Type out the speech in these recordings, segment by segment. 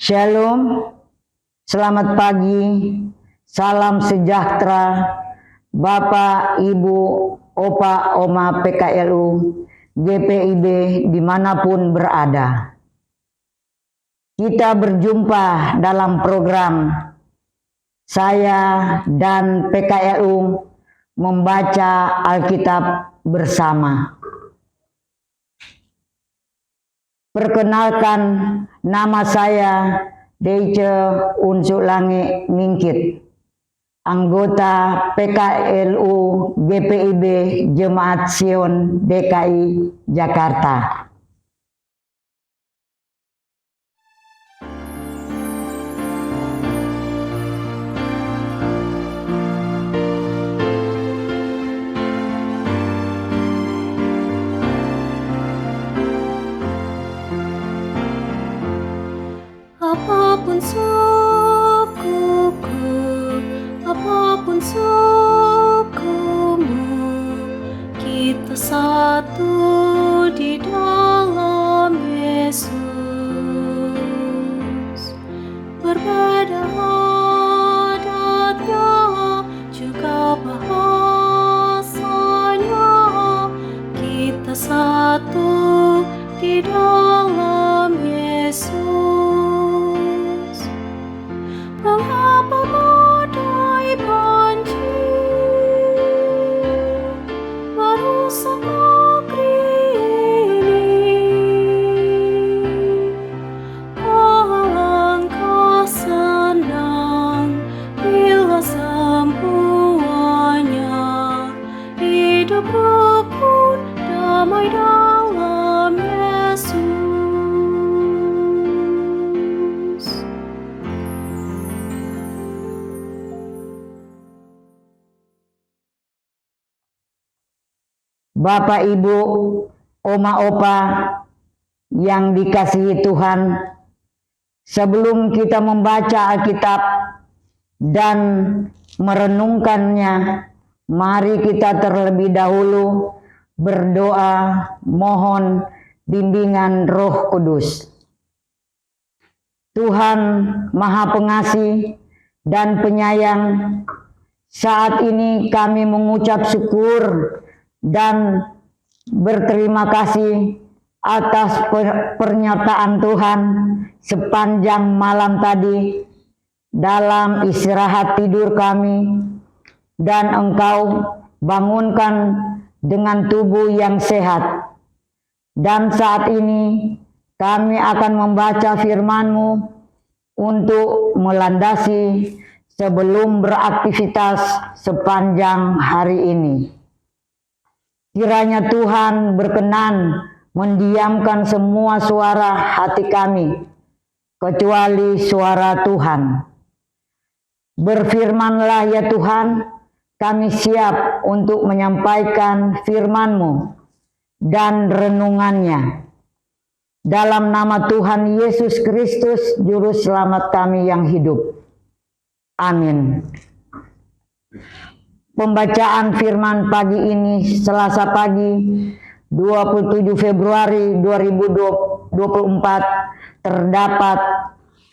Shalom, selamat pagi, salam sejahtera, Bapak, Ibu, Opa, Oma PKLU, GPIB dimanapun berada. Kita berjumpa dalam program saya dan PKLU membaca Alkitab bersama. Perkenalkan, nama saya Deice Unsuk Langit Mingkit, anggota PKLU GPIB Jemaat Sion DKI Jakarta. Apapun sukuku, apapun sukumu, kita satu di dalam Yesus. Berbeda adatnya, juga bahasanya, kita satu di dalam Yesus. Mengapa badai banjir merusak negeri ini? Alangkah senang bila semuanya hidup rukun damai dalam Yesus. Bapak, Ibu, Oma, Opa yang dikasihi Tuhan, sebelum kita membaca Alkitab dan merenungkannya, mari kita terlebih dahulu berdoa mohon bimbingan Roh Kudus. Tuhan Maha Pengasih dan Penyayang, saat ini kami mengucap syukur dan berterima kasih atas pernyataan Tuhan sepanjang malam tadi dalam istirahat tidur kami, dan Engkau bangunkan dengan tubuh yang sehat. Dan saat ini kami akan membaca firman-Mu untuk melandasi sebelum beraktivitas sepanjang hari ini. Kiranya Tuhan berkenan mendiamkan semua suara hati kami, kecuali suara Tuhan. Berfirmanlah ya Tuhan, kami siap untuk menyampaikan firman-Mu dan renungannya. Dalam nama Tuhan Yesus Kristus, Juru Selamat kami yang hidup. Amin. Pembacaan firman pagi ini Selasa pagi 27 Februari 2024 terdapat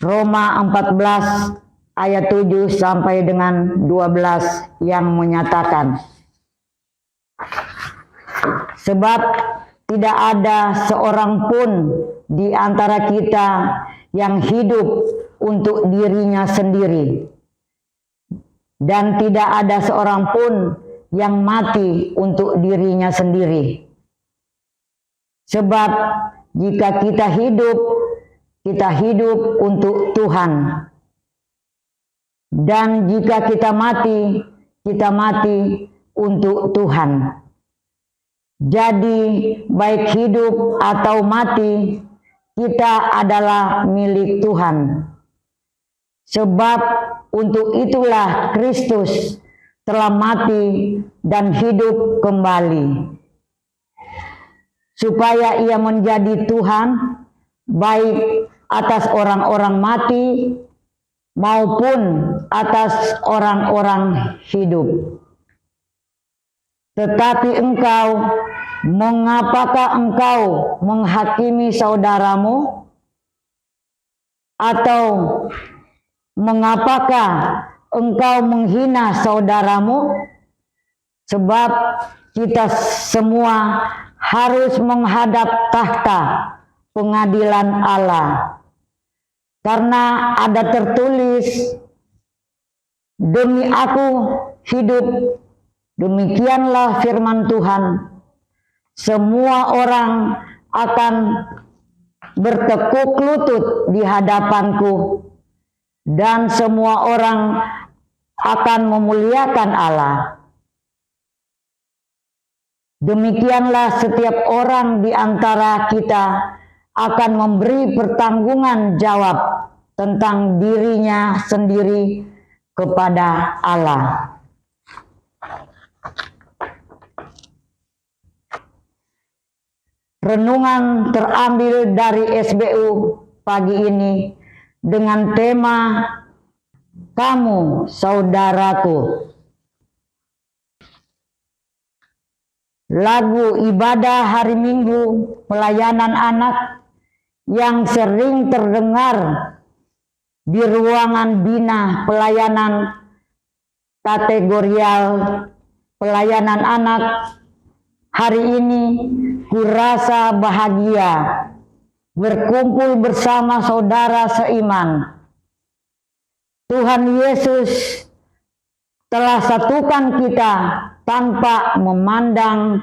Roma 14 ayat 7 sampai dengan 12 yang menyatakan, sebab tidak ada seorang pun di antara kita yang hidup untuk dirinya sendiri, dan tidak ada seorang pun yang mati untuk dirinya sendiri. Sebab jika kita hidup untuk Tuhan. Dan jika kita mati untuk Tuhan. Jadi baik hidup atau mati, kita adalah milik Tuhan. Sebab untuk itulah Kristus telah mati dan hidup kembali, supaya Ia menjadi Tuhan baik atas orang-orang mati maupun atas orang-orang hidup. Tetapi engkau, mengapakah engkau menghakimi saudaramu? Atau mengapakah engkau menghina saudaramu? Sebab kita semua harus menghadap tahta pengadilan Allah. Karena ada tertulis, demi aku hidup, demikianlah firman Tuhan, semua orang akan bertekuk lutut di hadapanku, dan semua orang akan memuliakan Allah. Demikianlah setiap orang di antara kita akan memberi pertanggungan jawab tentang dirinya sendiri kepada Allah. Renungan terambil dari SBU pagi ini dengan tema Kamu Saudaraku. Lagu ibadah hari Minggu pelayanan anak yang sering terdengar di ruangan bina pelayanan kategorial pelayanan anak hari ini, kurasa bahagia berkumpul bersama saudara seiman. Tuhan Yesus telah satukan kita tanpa memandang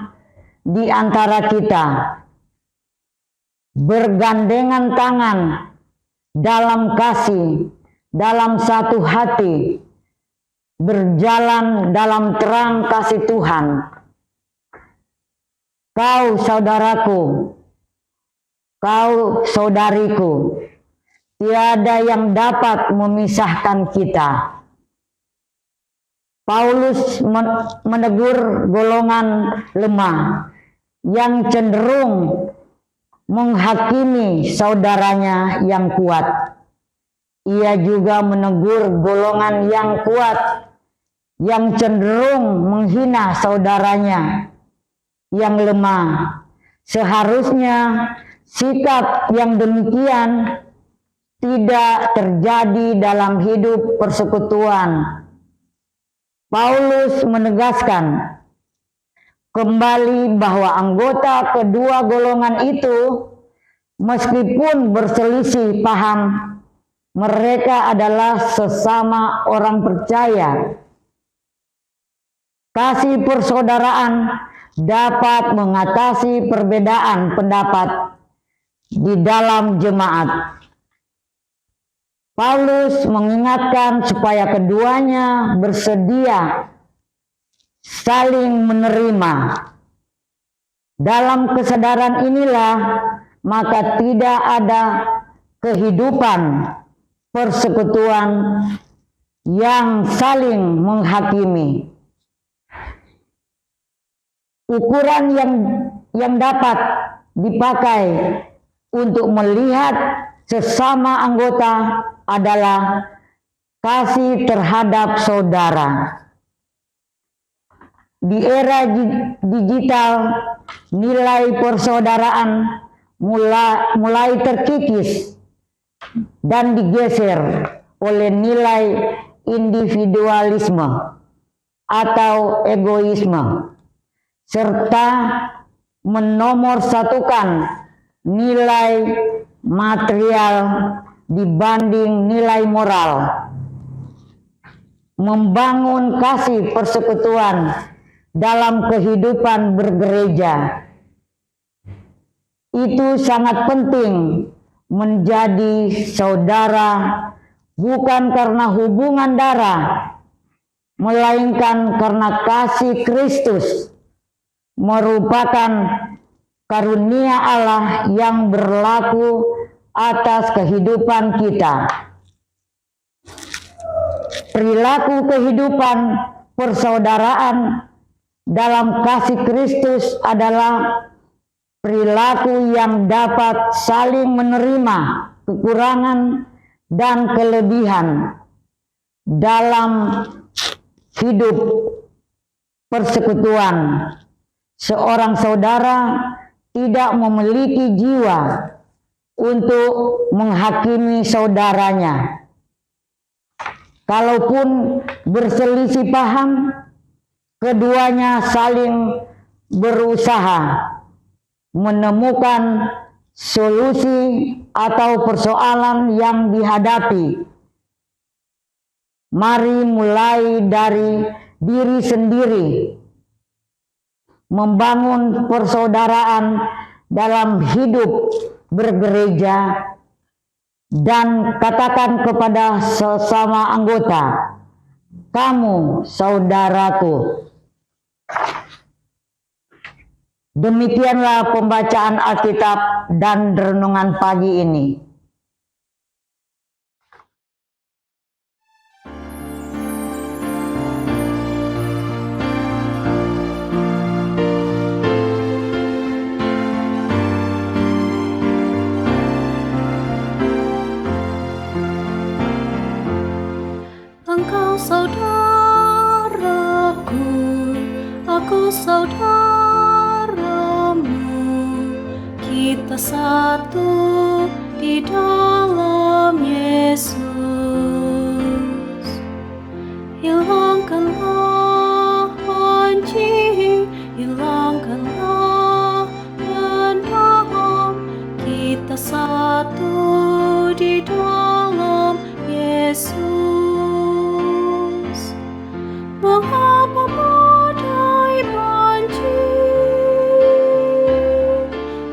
di antara kita, bergandengan tangan dalam kasih, dalam satu hati, berjalan dalam terang kasih Tuhan. Kau saudaraku, kau saudariku, tiada yang dapat memisahkan kita. Paulus menegur golongan lemah yang cenderung menghakimi saudaranya yang kuat. Ia juga menegur golongan yang kuat yang cenderung menghina saudaranya yang lemah. Seharusnya sikap yang demikian tidak terjadi dalam hidup persekutuan. Paulus menegaskan kembali bahwa anggota kedua golongan itu, meskipun berselisih paham, mereka adalah sesama orang percaya. Kasih persaudaraan dapat mengatasi perbedaan pendapat di dalam jemaat. Paulus mengingatkan supaya keduanya bersedia saling menerima. Dalam kesadaran inilah maka tidak ada kehidupan persekutuan yang saling menghakimi. Ukuran yang dapat dipakai untuk melihat sesama anggota adalah kasih terhadap saudara. Di era digital, nilai persaudaraan mulai terkikis dan digeser oleh nilai individualisme atau egoisme, serta menomorsatukan nilai material dibanding nilai moral. Membangun kasih persekutuan dalam kehidupan bergereja itu sangat penting. Menjadi saudara bukan karena hubungan darah, melainkan karena kasih Kristus, merupakan karunia Allah yang berlaku atas kehidupan kita. Perilaku kehidupan persaudaraan dalam kasih Kristus adalah perilaku yang dapat saling menerima kekurangan dan kelebihan dalam hidup persekutuan. Seorang saudara tidak memiliki jiwa untuk menghakimi saudaranya. Kalaupun berselisih paham, keduanya saling berusaha menemukan solusi atau persoalan yang dihadapi. Mari mulai dari diri sendiri, membangun persaudaraan dalam hidup bergereja, dan katakan kepada sesama anggota, "Kamu saudaraku." Demikianlah pembacaan Alkitab dan renungan pagi ini. Engkau saudaraku, aku saudaramu, kita satu di dalam Yesus. Hilangkanlah benci, hilangkanlah dendam, kita satu di dalam Yesus. Mengapa badai banjir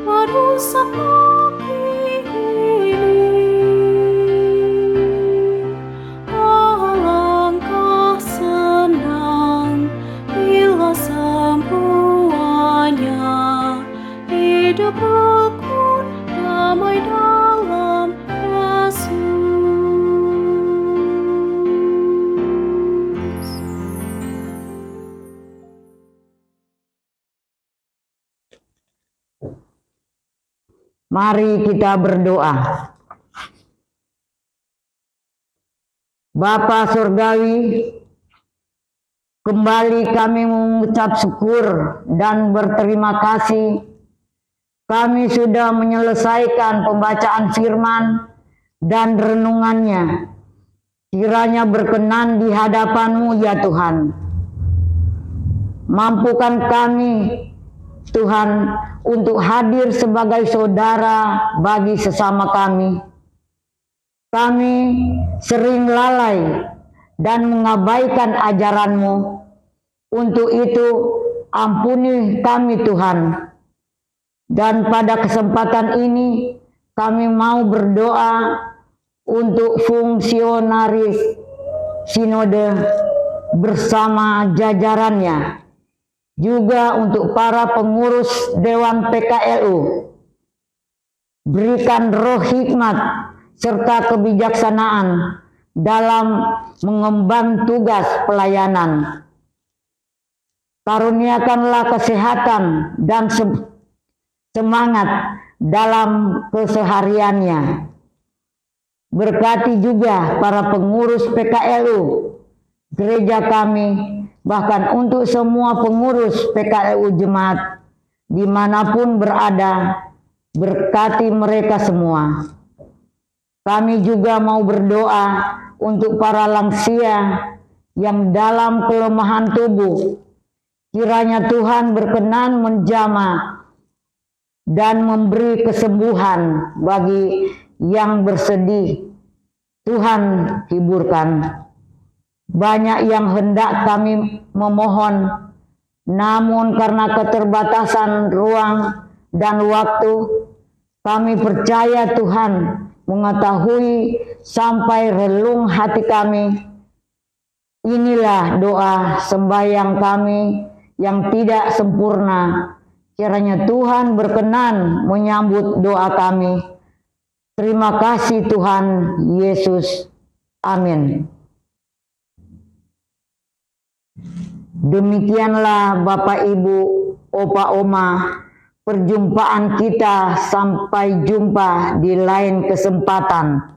merusak negeri ini? Alangkah senang bila semuanya hidup rukun damai dalam Yesus. Mari kita berdoa. Bapa Surgawi, kembali kami mengucap syukur dan berterima kasih. Kami sudah menyelesaikan pembacaan firman dan renungannya. Kiranya berkenan di hadapan-Mu ya Tuhan. Mampukan kami Tuhan untuk hadir sebagai saudara bagi sesama kami. Kami sering lalai dan mengabaikan ajaran-Mu. Untuk itu ampuni kami Tuhan. Dan pada kesempatan ini kami mau berdoa untuk fungsionaris sinode bersama jajarannya. Juga untuk para pengurus Dewan PKLU, berikan roh hikmat serta kebijaksanaan dalam mengemban tugas pelayanan. Karuniakanlah kesehatan dan semangat dalam kesehariannya. Berkati juga para pengurus PKLU gereja kami, bahkan untuk semua pengurus PKLU jemaat dimanapun berada, berkati mereka semua. Kami juga mau berdoa untuk para lansia yang dalam kelemahan tubuh. Kiranya Tuhan berkenan menjamah dan memberi kesembuhan bagi yang bersedih. Tuhan hiburkan. Banyak yang hendak kami memohon, namun karena keterbatasan ruang dan waktu, kami percaya Tuhan mengetahui sampai relung hati kami. Inilah doa sembahyang kami yang tidak sempurna. Kiranya Tuhan berkenan menyambut doa kami. Terima kasih Tuhan Yesus. Amin. Demikianlah Bapak Ibu, Opa Oma, perjumpaan kita. Sampai jumpa di lain kesempatan.